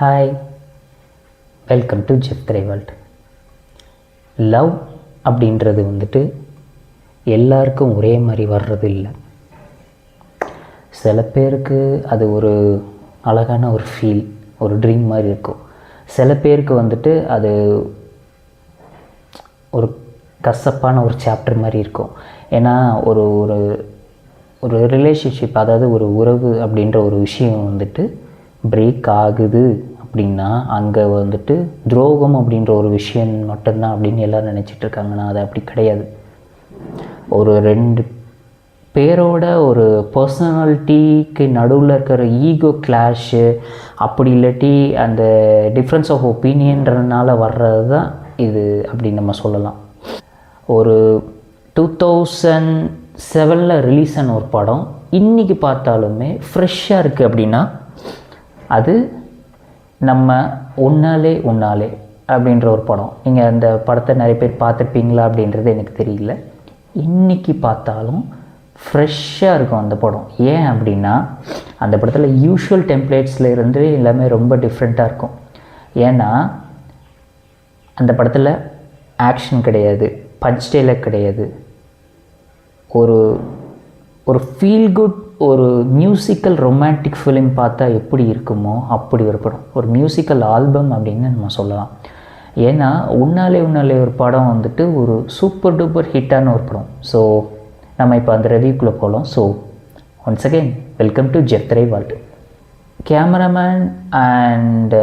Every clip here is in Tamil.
Hi, welcome to Jeff world. Love அப்படின்றது வந்துட்டு எல்லாருக்கும் ஒரே மாதிரி வர்றது இல்லை. சில பேருக்கு அது ஒரு அழகான ஒரு ஃபீல், ஒரு ட்ரீம் மாதிரி இருக்கும். சில பேருக்கு வந்துட்டு அது ஒரு கசப்பான ஒரு சாப்டர் மாதிரி இருக்கும். ஏன்னா ஒரு ஒரு ஒரு ரிலேஷன்ஷிப், அதாவது ஒரு உறவு அப்படின்ற ஒரு விஷயம் வந்துட்டு பிரேக் ஆகுது அப்படின்னா அங்கே வந்துட்டு துரோகம் அப்படின்ற ஒரு விஷயம் மட்டும்தான் அப்படின்னு எல்லோரும் நினச்சிட்டு இருக்காங்கன்னா அது அப்படி கிடையாது. ஒரு ரெண்டு பேரோட ஒரு பர்சனாலிட்டிக்கு நடுவில் இருக்கிற ஈகோ கிளாஷு, அப்படி இல்லாட்டி அந்த டிஃப்ரென்ஸ் ஆஃப் ஒப்பீனியன்றதுனால வர்றது தான் இது அப்படின்னு நம்ம சொல்லலாம். ஒரு 2007 ரிலீஸ் ஆன ஒரு படம் இன்றைக்கி பார்த்தாலுமே ஃப்ரெஷ்ஷாக இருக்குது அப்படின்னா அது நம்ம உன்னாலே அப்படின்ற ஒரு படம். நீங்கள் அந்த படத்தை நிறைய பேர் பார்த்துருப்பீங்களா அப்படின்றது எனக்கு தெரியல. இன்றைக்கி பார்த்தாலும் ஃப்ரெஷ்ஷாக இருக்கும் அந்த படம். ஏன் அப்படின்னா அந்த படத்தில் யூஷுவல் டெம்ப்ளேட்ஸில் இருந்து எல்லாமே ரொம்ப டிஃப்ரெண்ட்டாக இருக்கும். ஏன்னா அந்த படத்தில் ஆக்ஷன் கிடையாது, பஞ்ச் டைலாக் கிடையாது, ஒரு ஒரு ஃபீல் குட் ஒரு மியூசிக்கல் ரொமான்டிக் ஃபிலிம் பார்த்தா எப்படி இருக்குமோ அப்படி ஒரு படம், ஒரு மியூசிக்கல் ஆல்பம் அப்படின்னு நம்ம சொல்லலாம். ஏன்னா உன்னாலே ஒரு படம் வந்துட்டு ஒரு சூப்பர் டூப்பர் ஹிட்டான ஒரு படம். ஸோ நம்ம இப்போ அந்த ரிவ்யூக்குள்ளே போகலாம். So once again welcome to Jeff world. Cameraman and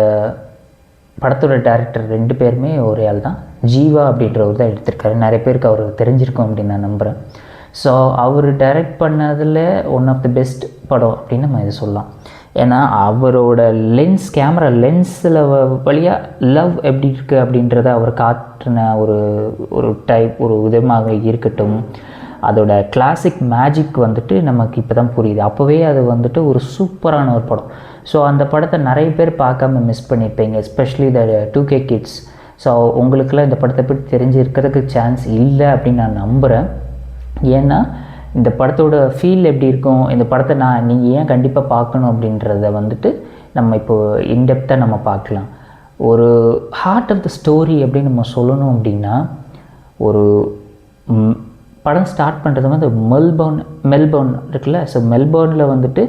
படத்தோட டைரக்டர் ரெண்டு பேருமே ஒரே ஆள் தான். ஜீவா அப்படின்றவர் தான் எடுத்திருக்காரு. நிறைய பேருக்கு அவர் தெரிஞ்சிருக்கும் அப்படின்னு நான் நம்புகிறேன். ஸோ அவர் டைரக்ட் பண்ணதில் ஒன் ஆஃப் தி பெஸ்ட் படம் அப்படின்னு நம்ம இதை சொல்லலாம். ஏன்னா அவரோட லென்ஸ், கேமரா லென்ஸில் வழியாக லவ் எப்படி இருக்குது அப்படின்றத அவர் காட்டின ஒரு டைப், ஒரு விதமாக இருக்கட்டும், அதோட கிளாசிக் மேஜிக் வந்துட்டு நமக்கு இப்போ தான் புரியுது. அப்போவே அது வந்துட்டு ஒரு சூப்பரான ஒரு படம். ஸோ அந்த படத்தை நிறைய பேர் பார்க்காம மிஸ் பண்ணியிருப்பீங்க, especially the 2K kids. So உங்களுக்கெல்லாம் இந்த படத்தை பற்றி தெரிஞ்சிருக்கிறதுக்கு சான்ஸ் இல்லை அப்படின்னு நான் நம்புகிறேன். ஏன்னா இந்த படத்தோட ஃபீல் எப்படி இருக்கும், இந்த படத்தை நீங்கள் ஏன் கண்டிப்பாக பார்க்கணும் அப்படின்றத வந்துட்டு நம்ம இப்போது இன்டெப்த்தாக நம்ம பார்க்கலாம். ஒரு ஹார்ட் ஆஃப் த ஸ்டோரி அப்படின்னு நம்ம சொல்லணும் அப்படின்னா, ஒரு படம் ஸ்டார்ட் பண்ணுறது வந்து மெல்போர்ன் இருக்குல்ல. ஸோ மெல்போர்னில் வந்துட்டு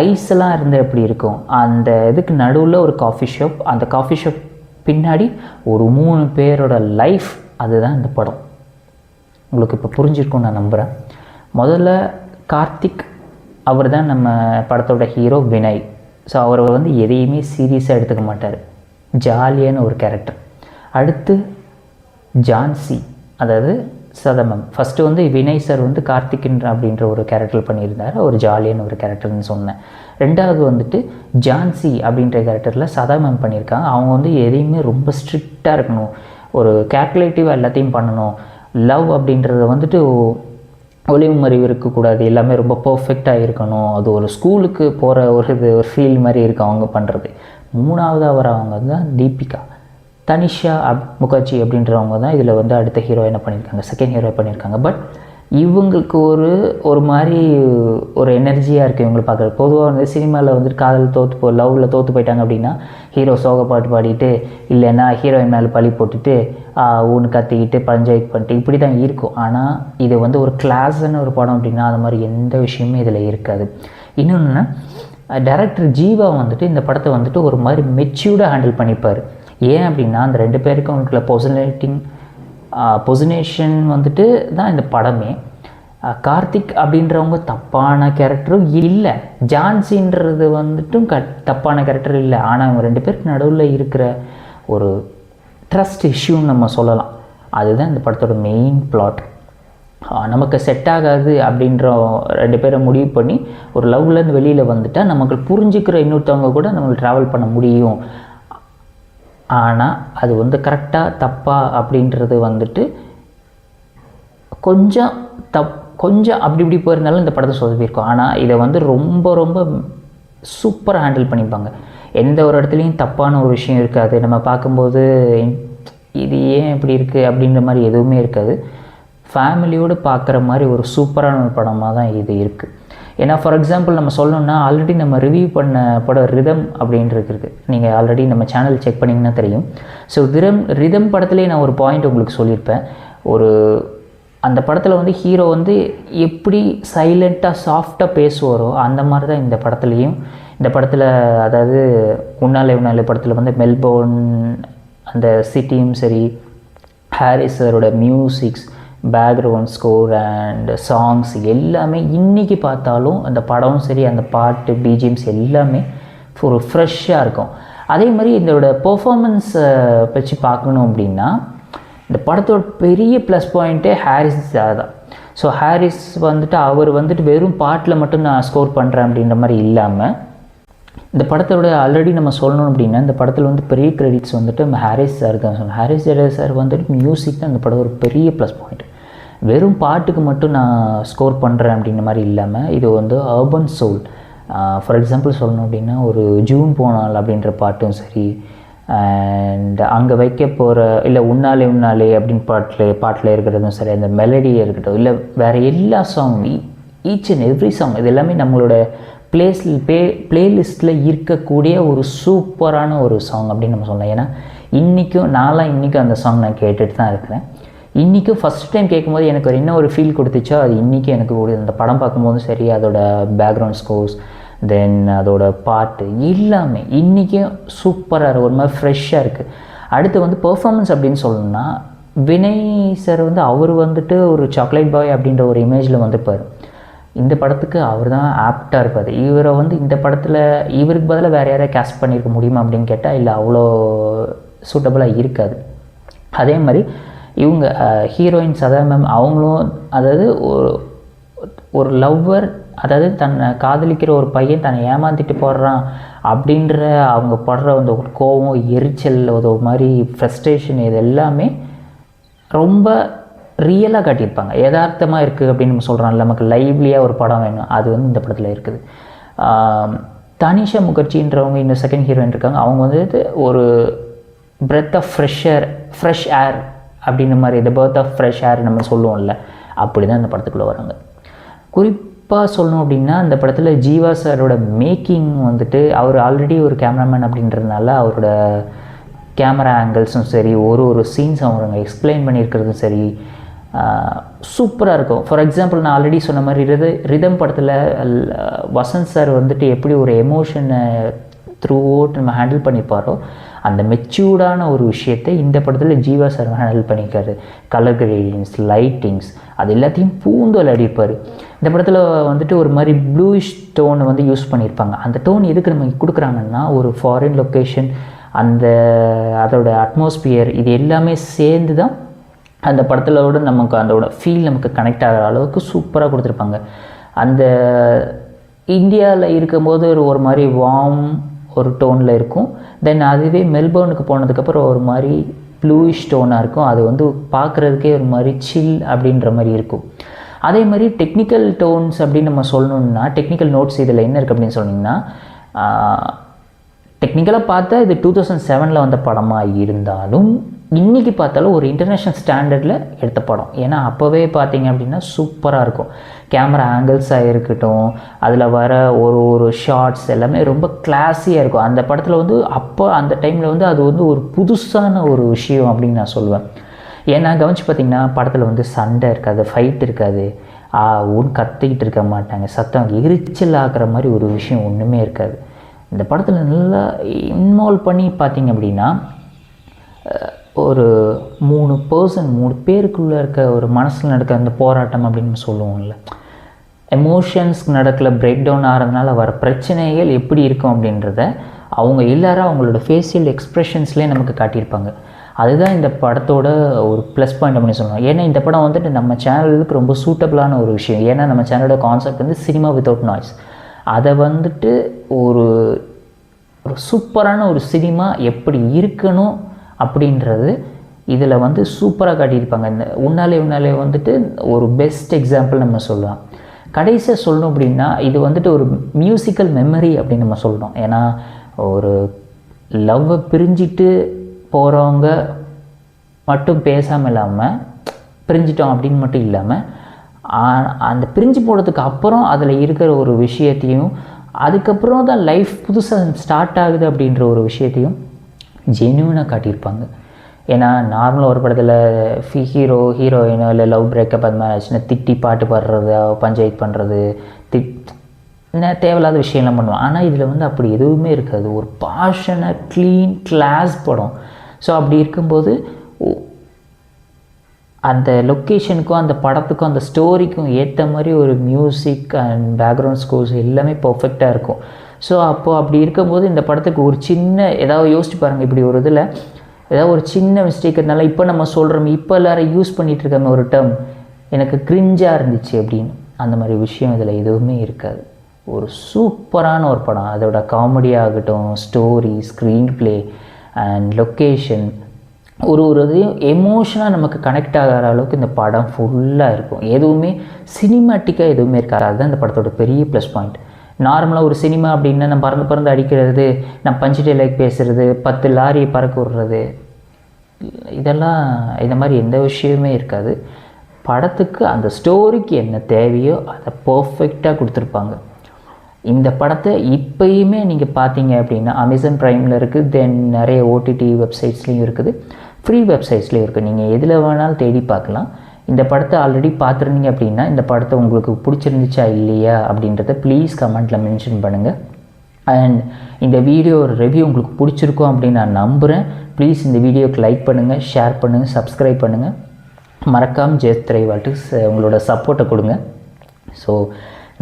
ஐஸ்லாம் இருந்தால் எப்படி இருக்கும், அந்த இதுக்கு நடுவில் ஒரு காஃபி ஷாப், அந்த காஃபி ஷாப் பின்னாடி ஒரு 3 பேரோட லைஃப், அதுதான் இந்த படம். உங்களுக்கு இப்போ புரிஞ்சிருக்கும்னு நான் நம்புகிறேன். முதல்ல கார்த்திக், அவர் தான் நம்ம படத்தோட ஹீரோ. வினய், ஸோ அவர் வந்து எதையுமே சீரியஸாக எடுத்துக்க மாட்டார், ஜாலியான ஒரு கேரக்டர். அடுத்து ஜான்சி, அதாவது சதமம். ஃபஸ்ட்டு வந்து வினய் சார் வந்து கார்த்திக்ன்ற அப்படின்ற ஒரு கேரக்டர் பண்ணியிருந்தார், ஒரு ஜாலியான ஒரு கேரக்டர்னு சொன்னேன். ரெண்டாவது வந்துட்டு ஜான்சி அப்படின்ற கேரக்டரில் சதாமம் பண்ணியிருக்காங்க. அவங்க வந்து எதையுமே ரொம்ப ஸ்ட்ரிக்டாக இருக்கணும், ஒரு கேல்குலேட்டிவாக எல்லாத்தையும் பண்ணணும். லவ் அப்படின்றத வந்துட்டு ஒளிவு மறைவு இருக்கக்கூடாது, எல்லாமே ரொம்ப பர்ஃபெக்டாக இருக்கணும். அது ஒரு ஸ்கூலுக்கு போகிற ஒரு ஃபீல் மாதிரி இருக்குது அவங்க பண்ணுறது. மூணாவதாக வரவங்க தான் தீபிகா, தனிஷா முகர்ஜி அப்படின்றவங்க தான் இதில் வந்து அடுத்த ஹீரோயினை பண்ணியிருக்காங்க, செகண்ட் ஹீரோ பண்ணியிருக்காங்க. பட் இவங்களுக்கு ஒரு மாதிரி ஒரு எனர்ஜியாக இருக்குது இவங்களை பார்க்குறது. பொதுவாக வந்து சினிமாவில் வந்துட்டு காதல் லவ்வில் தோற்று போயிட்டாங்க அப்படின்னா ஹீரோ சோக பாட்டு பாடிட்டு, இல்லைன்னா ஹீரோயின் மேலே பழி போட்டுட்டு ஊன்னு கத்திக்கிட்டு பஞ்சாயத்து பண்ணிட்டு இப்படி தான் இருக்கும். ஆனால் இது வந்து ஒரு கிளாஸான ஒரு படம் அப்படின்னா அது மாதிரி எந்த விஷயமே இதில் இருக்காது. இன்னொன்று, டைரக்டர் ஜீவா வந்துட்டு இந்த படத்தை வந்துட்டு ஒரு மாதிரி மெச்சூர்டாக ஹேண்டில் பண்ணிப்பார். ஏன் அப்படின்னா அந்த ரெண்டு பேருக்கும் அவங்களுக்குள்ள பொசினேஷன் வந்துட்டு தான் இந்த படமே. கார்த்திக் அப்படின்றவங்க தப்பான கேரக்டரும் இல்லை, ஜான்சின்றது வந்துட்டும் தப்பான கேரக்டர் இல்லை. ஆனால் அவங்க ரெண்டு பேருக்கு நடுவில் இருக்கிற ஒரு ட்ரஸ்ட் இஷ்யூன்னு நம்ம சொல்லலாம். அதுதான் இந்த படத்தோட மெயின் பிளாட். நமக்கு செட் ஆகாது அப்படின்ற ரெண்டு பேரை முடிவு பண்ணி ஒரு லவ்லேருந்து வெளியில் வந்துட்டால் நமக்கு புரிஞ்சுக்கிற இன்னொருத்தவங்க கூட நம்மளுக்கு ட்ராவல் பண்ண முடியும். ஆனால் அது வந்து கரெக்டாக தப்பா அப்படின்றது வந்துட்டு கொஞ்சம் அப்படி இப்படி போயிருந்தாலும் இந்த படத்தை சொதப்பியிருக்கோம். ஆனால் இதை வந்து ரொம்ப ரொம்ப சூப்பராக ஹேண்டில் பண்ணிப்பாங்க. எந்த ஒரு இடத்துலையும் தப்பான ஒரு விஷயம் இருக்காது. நம்ம பார்க்கும்போது இது ஏன் இப்படி இருக்குது அப்படின்ற மாதிரி எதுவுமே இருக்காது. ஃபேமிலியோடு பார்க்குற மாதிரி ஒரு சூப்பரான ஒரு படமாக தான் இது இருக்குது. ஏன்னா ஃபார் எக்ஸாம்பிள் நம்ம சொல்லணும்னா ஆல்ரெடி நம்ம ரிவ்யூ பண்ண படம் ரிதம் அப்படின்றது இருக்குது. நீங்கள் ஆல்ரெடி நம்ம சேனல் செக் பண்ணிங்கன்னா தெரியும். ஸோ ரிதம் படத்துலேயே நான் ஒரு பாயிண்ட் உங்களுக்கு சொல்லியிருப்பேன். ஒரு அந்த படத்தில் வந்து ஹீரோ வந்து எப்படி சைலண்ட்டாக சாஃப்டாக பேசுவாரோ அந்த மாதிரி தான் இந்த படத்துலேயும். இந்த படத்தில் அதாவது உன்னாலே படத்தில் வந்து மெல்போர்ன் அந்த சிட்டியும் சரி, ஹாரிஸ் சாரோட musics, background score and songs எல்லாமே இன்றைக்கி பார்த்தாலும் அந்த படமும் சரி, அந்த பாட்டு பிஜிஎம்ஸ் எல்லாமே ஒரு ஃப்ரெஷ்ஷாக இருக்கும். அதே மாதிரி இதோட பெர்ஃபார்மன்ஸை வச்சு பார்க்கணும் அப்படின்னா இந்த படத்தோட பெரிய ப்ளஸ் பாயிண்ட்டே ஹாரிஸ் தான். ஸோ ஹாரிஸ் வந்துட்டு அவர் வந்துட்டு வெறும் பாட்டில் மட்டும் நான் ஸ்கோர் பண்ணுறேன் அப்படின்ற மாதிரி இல்லாமல் இந்த படத்தோட ஆல்ரெடி நம்ம சொல்லணும் அப்படின்னா இந்த படத்தில் வந்து பெரிய கிரெடிட்ஸ் வந்துட்டு நம்ம ஹாரிஸ் சார் தான் சொல்லணும். ஹாரிஸ் சார் வந்துட்டு மியூசிக் தான் இந்த படம் ஒரு பெரிய ப்ளஸ் பாயிண்ட். வெறும் பாட்டுக்கு மட்டும் நான் ஸ்கோர் பண்ணுறேன் அப்படின்ற மாதிரி இல்லாமல் இது வந்து அர்பன் சோல். ஃபார் எக்ஸாம்பிள் சொல்லணும் அப்படின்னா ஒரு ஜூன் போனால் அப்படின்ற பாட்டும் சரி, அண்ட் அங்கே வைக்க போகிற இல்லை உன்னாலே அப்படின்னு பாட்டில் இருக்கிறதும் சரி, அந்த மெலடியாக இருக்கட்டும், இல்லை வேறு எல்லா சாங்கும் ஈச் அண்ட் எவ்ரி சாங் இது எல்லாமே நம்மளோட பிளேலிஸ்ட்டில் இருக்கக்கூடிய ஒரு சூப்பரான ஒரு சாங் அப்படின்னு நம்ம சொல்லலாம். ஏன்னா இன்றைக்கும் அந்த சாங் நான் கேட்டுட்டு தான் இருக்கிறேன். இன்றைக்கும் ஃபஸ்ட் டைம் கேட்கும்போது எனக்கு ஒரு என்ன ஒரு ஃபீல் கொடுத்துச்சோ அது இன்றைக்கும் எனக்கு அந்த படம் பார்க்கும்போதும் சரி, அதோட பேக்ரவுண்ட் ஸ்கோர்ஸ், தென் அதோட பாட்டு எல்லாமே இன்றைக்கும் சூப்பராக இருக்குது, ஒரு மாதிரி ஃப்ரெஷ்ஷாக இருக்குது. அடுத்து வந்து பெர்ஃபார்மன்ஸ் அப்படின்னு சொல்லணும்னா வினய் சார் வந்து அவர் வந்துட்டு ஒரு சாக்லேட் பாய் அப்படின்ற ஒரு இமேஜில் வந்திருப்பார். இந்த படத்துக்கு அவர் தான் ஆப்டாக இருப்பார். இவரை வந்து இந்த படத்தில் இவருக்கு பதிலாக வேறு யாரையா கேஸ்ட் பண்ணியிருக்க முடியுமா அப்படின்னு கேட்டால் இல்லை, அவ்வளோ சூட்டபுளாக இருக்காது. அதே மாதிரி இவங்க ஹீரோயின்ஸ் அதாவது மேம் அவங்களும் அதாவது ஒரு லவ்வர், அதாவது தன்னை காதலிக்கிற ஒரு பையன் தன்னை ஏமாற்றிட்டு போடுறான் அப்படின்ற அவங்க படுற அந்த ஒரு கோவம், எரிச்சல், ஒரு மாதிரி ஃப்ரஸ்ட்ரேஷன், இது எல்லாமே ரொம்ப ரியலாக காட்டியிருப்பாங்க. யதார்த்தமாக இருக்குது அப்படின்னு நம்ம சொல்கிறோம். நமக்கு லைவ்லியாக ஒரு படம் வேணும், அது வந்து இந்த படத்தில் இருக்குது. தனிஷா முகர்ஜின்றவங்க இந்த செகண்ட் ஹீரோயின் இருக்காங்க. அவங்க வந்துட்டு ஒரு பிரெத் ஆஃப் ஃப்ரெஷ் ஏர் அப்படின்ற மாதிரி, இந்த பர்த் ஆஃப் ஃப்ரெஷ் ஏர் நம்ம சொல்லுவோம்ல, அப்படி தான் இந்த படத்துக்குள்ளே வராங்க. குறிப்பாக சொல்லணும் அப்படின்னா இந்த படத்தில் ஜீவா சாரோட மேக்கிங் வந்துட்டு அவர் ஆல்ரெடி ஒரு கேமராமேன் அப்படின்றதுனால அவரோட கேமரா ஆங்கிள்ஸும் சரி, ஒரு சீன்ஸ் அவங்க எக்ஸ்பிளைன் பண்ணியிருக்கிறதும் சரி சூப்பராக இருக்கும். ஃபார் எக்ஸாம்பிள் நான் ஆல்ரெடி சொன்ன மாதிரி ரிதம் படத்தில் வசந்த் சார் வந்துட்டு எப்படி ஒரு எமோஷனை த்ரூ அவுட் நம்ம ஹேண்டில் பண்ணிப்பாரோ அந்த மெச்சூர்டான ஒரு விஷயத்தை இந்த படத்தில் ஜீவா சார் ஹேண்டில் பண்ணியிருக்காரு. கலர் கிரேடியன்ஸ், லைட்டிங்ஸ், அது எல்லாத்தையும் பூந்து விளையாடிப்பார். இந்த படத்தில் வந்துட்டு ஒரு மாதிரி ப்ளூயிஷ் டோனை வந்து யூஸ் பண்ணியிருப்பாங்க. அந்த டோன் எதுக்கு நம்ம கொடுக்குறாங்கன்னா ஒரு ஃபாரின் லொக்கேஷன், அதோட அட்மாஸ்பியர், இது எல்லாமே சேர்ந்து தான் அந்த படத்திலோட நமக்கு அதோட ஃபீல் நமக்கு கனெக்ட் ஆகிற அளவுக்கு சூப்பராக கொடுத்துருப்பாங்க. அந்த இந்தியாவில் இருக்கும்போது ஒரு மாதிரி வார்ம் ஒரு டோனில் இருக்கும். தென் அதுவே மெல்போர்னுக்கு போனதுக்கப்புறம் ஒரு மாதிரி ப்ளூயிஷ் டோனாக இருக்கும். அது வந்து பார்க்குறதுக்கே ஒரு மாதிரி சில் அப்படின்ற மாதிரி இருக்கும். அதே மாதிரி டெக்னிக்கல் டோன்ஸ் அப்படின்னு நம்ம சொல்லணுன்னா, டெக்னிக்கல் நோட்ஸ் இதில் என்ன இருக்குது அப்படின்னு சொன்னிங்கன்னா, டெக்னிக்கலாக பார்த்தா இது 2007 வந்த படமாக இருந்தாலும் இன்றைக்கி பார்த்தாலும் ஒரு இன்டர்நேஷ்னல் ஸ்டாண்டர்டில் எடுத்த படம். ஏன்னா அப்போவே பார்த்தீங்க அப்படின்னா சூப்பராக இருக்கும். கேமரா ஆங்கிள்ஸாக இருக்கட்டும், அதில் வர ஒரு ஷார்ட்ஸ் எல்லாமே ரொம்ப கிளாஸியாக இருக்கும். அந்த படத்தில் வந்து அப்போ அந்த டைமில் வந்து அது வந்து ஒரு புதுசான ஒரு விஷயம் அப்படின்னு நான் சொல்லுவேன். ஏன்னா கவனிச்சு பார்த்திங்கன்னா படத்தில் வந்து சண்டை இருக்காது, ஃபைட் இருக்காது, ஒன்று கத்திக்கிட்டு இருக்க மாட்டாங்க, சத்தம் எரிச்சல் ஆகிற மாதிரி ஒரு விஷயம் ஒன்றுமே இருக்காது. இந்த படத்தில் நல்லா இன்வால்வ் பண்ணி பார்த்திங்க அப்படின்னா ஒரு 3 பேருக்குள்ளே இருக்க ஒரு மனசில் நடக்க அந்த போராட்டம் அப்படின்னு சொல்லுவோம்ல, எமோஷன்ஸ்க்கு நடக்கல பிரேக் டவுன் ஆகிறதுனால வர பிரச்சனைகள் எப்படி இருக்கும் அப்படின்றத அவங்க எல்லாரும் அவங்களோட ஃபேஷியல் எக்ஸ்ப்ரெஷன்ஸ்லேயே நமக்கு காட்டியிருப்பாங்க. அதுதான் இந்த படத்தோட ஒரு ப்ளஸ் பாயிண்ட் அப்படின்னு சொல்லுவோம். ஏன்னா இந்த படம் வந்துட்டு நம்ம சேனலுக்கு ரொம்ப சூட்டபிளான ஒரு விஷயம். ஏன்னா நம்ம சேனலோட கான்செப்ட் வந்து சினிமா வித்தவுட் நாய்ஸ். அதை வந்துட்டு ஒரு சூப்பரான ஒரு சினிமா எப்படி இருக்கணும் அப்படின்றது இதில் வந்து சூப்பராக காட்டியிருப்பாங்க. இந்த உன்னாலே வந்துட்டு ஒரு பெஸ்ட் எக்ஸாம்பிள் நம்ம சொல்லலாம். கடைசியாக சொல்லணும் அப்படின்னா இது வந்துட்டு ஒரு மியூசிக்கல் மெமரி அப்படின்னு நம்ம சொல்கிறோம். ஏன்னா ஒரு லவ்வை பிரிஞ்சிட்டு போகிறவங்க மட்டும் பேசாமல் இல்லாமல், பிரிஞ்சிட்டோம் அப்படின்னு மட்டும் இல்லாமல் அந்த பிரிஞ்சு போனதுக்கு அப்புறம் அதில் இருக்கிற ஒரு விஷயத்தையும், அதுக்கப்புறம் தான் லைஃப் புதுசாக ஸ்டார்ட் ஆகுது அப்படின்ற ஒரு விஷயத்தையும் ஜென்யூனாக காட்டியிருப்பாங்க. ஏன்னா நார்மலாக ஒரு படத்தில் ஹீரோயினோ இல்லை லவ் பிரேக்கப் அது மாதிரி ஆச்சுன்னா திட்டி பாட்டு பாடுறது, பஞ்சாயத்து பண்ணுறது, தேவையில்லாத விஷயம்லாம் பண்ணுவோம். ஆனால் இதில் வந்து அப்படி எதுவுமே இருக்காது. ஒரு பாஷனை க்ளீன் கிளாஸ் படம். ஸோ அப்படி இருக்கும்போது அந்த லொக்கேஷனுக்கும் அந்த படத்துக்கும் அந்த ஸ்டோரிக்கும் ஏற்ற மாதிரி ஒரு மியூசிக் அண்ட் பேக்ரவுண்ட் ஸ்கோர்ஸ் எல்லாமே பர்ஃபெக்டாக இருக்கும். ஸோ அப்போது அப்படி இருக்கும்போது இந்த படத்துக்கு ஒரு சின்ன ஏதாவது யோசிச்சு பாருங்கள், இப்படி ஒரு இதில் ஏதாவது ஒரு சின்ன மிஸ்டேக் இருந்தாலும் இப்போ நம்ம சொல்கிறோம், இப்போ எல்லோரும் யூஸ் பண்ணிகிட்டு இருக்காங்க ஒரு டேர்ம், எனக்கு கிரிஞ்சாக இருந்துச்சு அப்படின்னு, அந்த மாதிரி விஷயம் இதில் எதுவுமே இருக்காது. ஒரு சூப்பரான ஒரு படம். அதோட காமெடி ஆகட்டும், story, screen play and location, ஒரு இதையும் எமோஷனாக நமக்கு கனெக்ட் ஆகிற அளவுக்கு இந்த படம் ஃபுல்லாக இருக்கும். எதுவுமே சினிமாட்டிக்காக எதுவுமே இருக்காது. அதுதான் இந்த படத்தோட பெரிய ப்ளஸ் பாயிண்ட். நார்மலாக ஒரு சினிமா அப்படின்னா நம்ம பறந்து அடிக்கிறது, நம்ம பஞ்சு டைலாக் பேசுகிறது, 10 லாரியை பறக்க விடுறது, இதெல்லாம் இந்த மாதிரி எந்த விஷயமே இருக்காது. படத்துக்கு அந்த ஸ்டோரிக்கு என்ன தேவையோ அதை பர்ஃபெக்டாக கொடுத்துருப்பாங்க. இந்த படத்தை இப்போயுமே நீங்கள் பார்த்தீங்க அப்படின்னா அமேசான் ப்ரைமில் இருக்குது, தென் நிறைய ஓடிடி வெப்சைட்ஸ்லேயும் இருக்குது, ஃப்ரீ வெப்சைட்ஸ்லேயும் இருக்குது. நீங்கள் எதில் வேணாலும் தேடி பார்க்கலாம். இந்த படத்தை ஆல்ரெடி பார்த்துருந்தீங்க அப்படின்னா இந்த படத்தை உங்களுக்கு பிடிச்சிருந்துச்சா இல்லையா அப்படின்றத ப்ளீஸ் கமெண்ட்டில் மென்ஷன் பண்ணுங்கள். அண்ட் இந்த வீடியோ ரிவ்யூ உங்களுக்கு பிடிச்சிருக்கும் அப்படின்னு நான் நம்புகிறேன். ப்ளீஸ் இந்த வீடியோக்கு லைக் பண்ணுங்கள், ஷேர் பண்ணுங்கள், சப்ஸ்கிரைப் பண்ணுங்கள். மறக்காமல் ஜெயத்ரை வால்ட்டுஸ் உங்களோட சப்போர்ட்டை கொடுங்க. ஸோ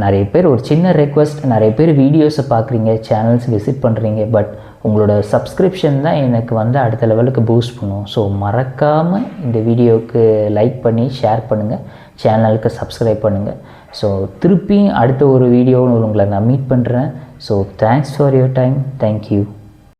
நிறைய பேர் ஒரு சின்ன ரெக்வஸ்ட், நிறைய பேர் வீடியோஸை பார்க்குறீங்க, சேனல்ஸ் விசிட் பண்ணுறீங்க, பட் உங்களோட சப்ஸ்கிரிப்ஷன் தான் எனக்கு வந்து அடுத்த லெவலுக்கு பூஸ்ட் பண்ணும். ஸோ மறக்காமல் இந்த வீடியோவுக்கு லைக் பண்ணி ஷேர் பண்ணுங்கள், சேனலுக்கு சப்ஸ்கிரைப் பண்ணுங்கள். ஸோ திருப்பியும் அடுத்த ஒரு வீடியோன்னு உங்களை நான் மீட் பண்ணுறேன். So thanks for your time. Thank you.